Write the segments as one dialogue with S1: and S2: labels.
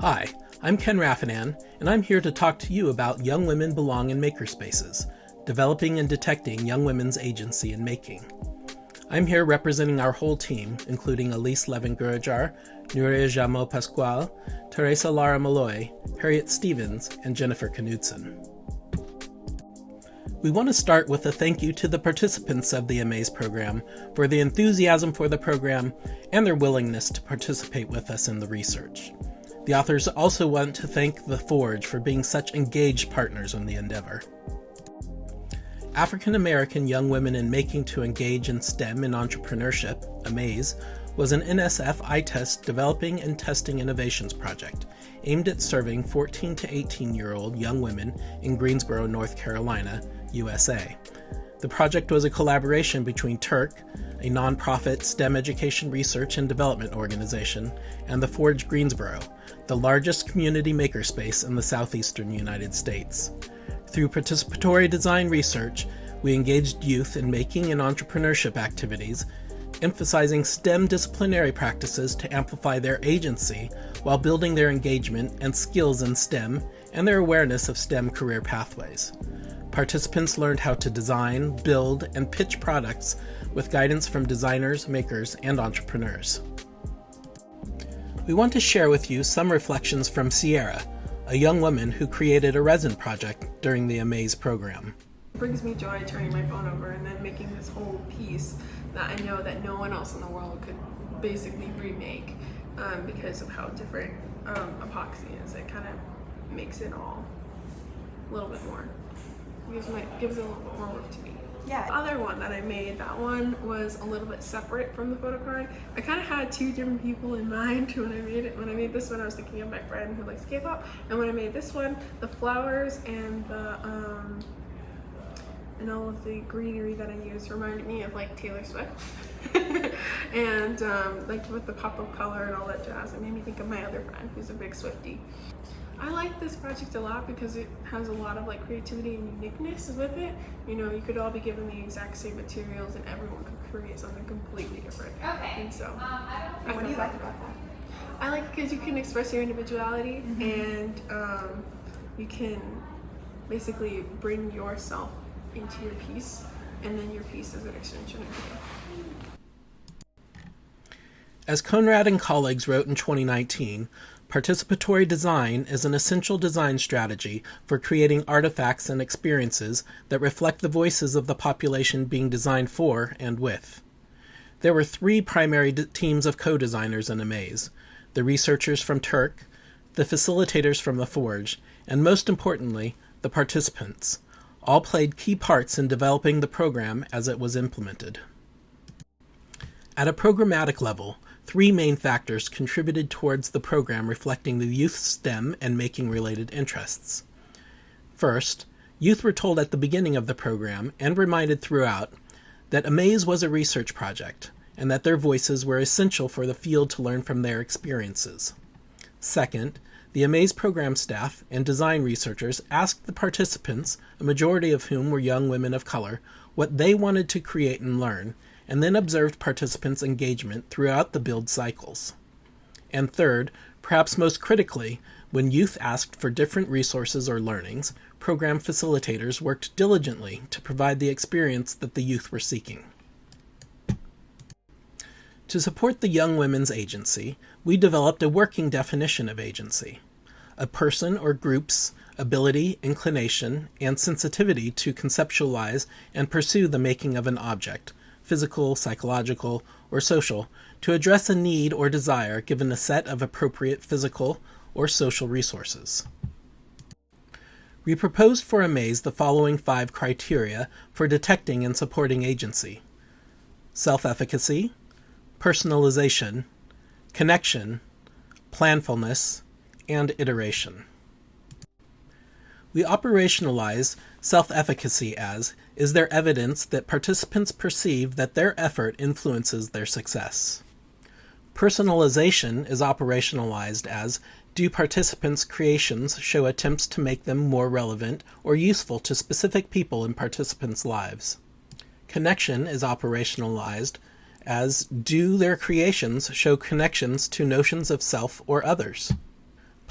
S1: Hi, I'm Ken Rafanan, and I'm here to talk to you about Young Women Belong in Makerspaces, developing and detecting young women's agency in making. I'm here representing our whole team, including Elise Levin-Güracar, Nuria Jaumot-Pascual, Teresa Lara-Meloy, Harriette Stevens, and Jennifer Knudsen. We want to start with a thank you to the participants of the Amaze program for the enthusiasm for the program and their willingness to participate with us in the research. The authors also want to thank the Forge for being such engaged partners in the endeavor. African American Young Women in Making to Engage in STEM and Entrepreneurship, AMAZE, was an NSF iTest developing and testing innovations project aimed at serving 14 to 18-year-old young women in Greensboro, North Carolina, USA. The project was a collaboration between Turk, a nonprofit STEM education research and development organization, and the Forge Greensboro, the largest community makerspace in the southeastern United States. Through participatory design research, we engaged youth in making and entrepreneurship activities, emphasizing STEM disciplinary practices to amplify their agency while building their engagement and skills in STEM and their awareness of STEM career pathways. Participants learned how to design, build, and pitch products with guidance from designers, makers, and entrepreneurs. We want to share with you some reflections from Sierra, a young woman who created a resin project during the Amaze program.
S2: It brings me joy turning my phone over and then making this whole piece that I know that no one else in the world could basically remake because of how different epoxy is. It kind of makes it all a little bit more. Gives it a little bit more work to me. Yeah. The other one that I made, that one was a little bit separate from the photo card. I kind of had two different people in mind when I made it. When I made this one, I was thinking of my friend who likes K-pop, and when I made this one, the flowers and the and all of the greenery that I used reminded me of like Taylor Swift. And like with the pop of color and all that jazz, it made me think of my other friend who's a big Swiftie. I like this project a lot because it has a lot of like creativity and uniqueness with it. You know, you could all be given the exact same materials and everyone could create something completely different. Okay. And so, what do you like about that? I like it because you can express your individuality and you can basically bring yourself into your piece, and then your piece is an extension of you.
S1: As Conrad and colleagues wrote in 2019, participatory design is an essential design strategy for creating artifacts and experiences that reflect the voices of the population being designed for and with. There were three primary teams of co-designers in Amaze: the researchers from Turk, the facilitators from the Forge, and most importantly, the participants. All played key parts in developing the program as it was implemented. At a programmatic level, three main factors contributed towards the program reflecting the youth's STEM and making-related interests. First, youth were told at the beginning of the program, and reminded throughout, that Amaze was a research project, and that their voices were essential for the field to learn from their experiences. Second, the Amaze program staff and design researchers asked the participants, a majority of whom were young women of color, what they wanted to create and learn, and then observed participants' engagement throughout the build cycles. And third, perhaps most critically, when youth asked for different resources or learnings, program facilitators worked diligently to provide the experience that the youth were seeking. To support the young women's agency, we developed a working definition of agency: a person or group's ability, inclination, and sensitivity to conceptualize and pursue the making of an object, physical, psychological, or social, to address a need or desire given a set of appropriate physical or social resources. We proposed for Amaze the following 5 criteria for detecting and supporting agency: self-efficacy, personalization, connection, planfulness, and iteration. We operationalize self-efficacy as, is there evidence that participants perceive that their effort influences their success? Personalization is operationalized as, do participants' creations show attempts to make them more relevant or useful to specific people in participants' lives? Connection is operationalized as, do their creations show connections to notions of self or others?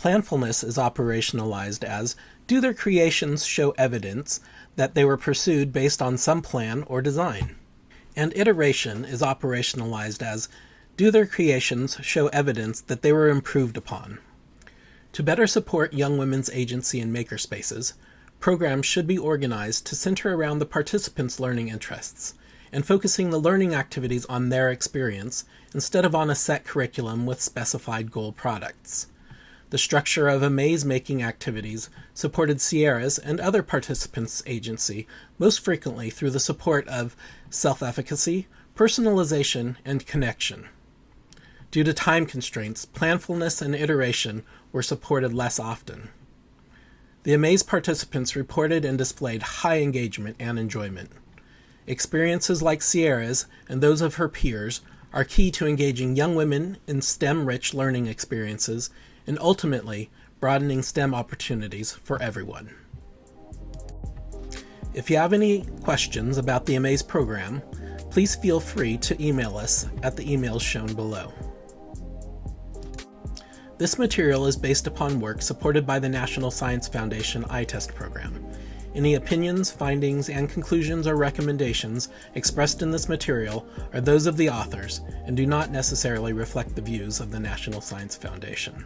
S1: Planfulness is operationalized as, do their creations show evidence that they were pursued based on some plan or design? And iteration is operationalized as, do their creations show evidence that they were improved upon? To better support young women's agency in makerspaces, programs should be organized to center around the participants' learning interests, and focusing the learning activities on their experience instead of on a set curriculum with specified goal products. The structure of maze-making activities supported Sierra's and other participants' agency most frequently through the support of self-efficacy, personalization, and connection. Due to time constraints, planfulness and iteration were supported less often. The Amaze participants reported and displayed high engagement and enjoyment. Experiences like Sierra's and those of her peers are key to engaging young women in STEM-rich learning experiences and ultimately broadening STEM opportunities for everyone. If you have any questions about the Amaze program, please feel free to email us at the emails shown below. This material is based upon work supported by the National Science Foundation iTest program. Any opinions, findings, and conclusions or recommendations expressed in this material are those of the authors and do not necessarily reflect the views of the National Science Foundation.